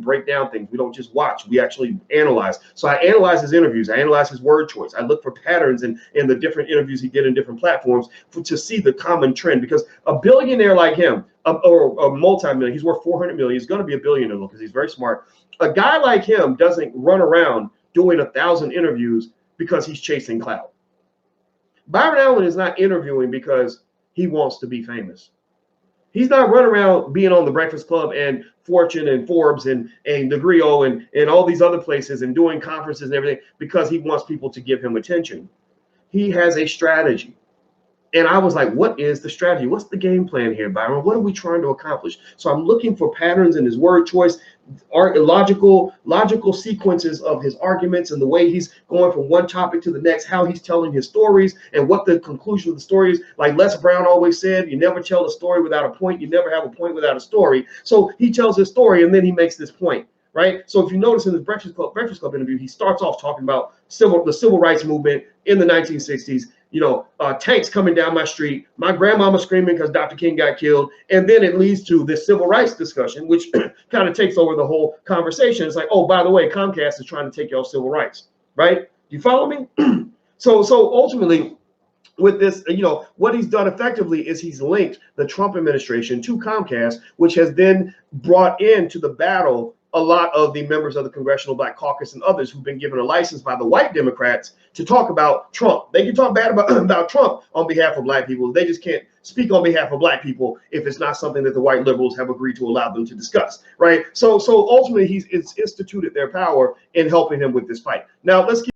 break down things. We don't just watch. We actually analyze. So I analyze his interviews. I analyze his word choice. I look for patterns in the different interviews he did in different platforms to see the common trend. Because a billionaire like him, or a multi-million, he's worth 400 million. He's going to be a billionaire because he's very smart. A guy like him doesn't run around doing 1,000 interviews because he's chasing clout. Byron Allen is not interviewing because he wants to be famous. He's not running around being on the Breakfast Club and Fortune and Forbes and the Griot and all these other places and doing conferences and everything because he wants people to give him attention. He has a strategy. And I was like, what is the strategy? What's the game plan here, Byron? What are we trying to accomplish? So I'm looking for patterns in his word choice, logical sequences of his arguments and the way he's going from one topic to the next, how he's telling his stories and what the conclusion of the story is. Like Les Brown always said, you never tell a story without a point. You never have a point without a story. So he tells his story and then he makes this point. Right. So if you notice in the Breakfast Club interview, he starts off talking about the civil rights movement in the 1960s. Tanks coming down my street, my grandmama screaming because Dr. King got killed. And then it leads to this civil rights discussion, which kind of takes over the whole conversation. It's like, oh, by the way, Comcast is trying to take your civil rights. Right. You follow me? So ultimately, with this, what he's done effectively is he's linked the Trump administration to Comcast, which has then brought into the battle a lot of the members of the Congressional Black Caucus and others who've been given a license by the white Democrats to talk about Trump. They can talk bad about Trump on behalf of black people. They just can't speak on behalf of black people if it's not something that the white liberals have agreed to allow them to discuss, right? So ultimately, it's instituted their power in helping him with this fight. Now, let's keep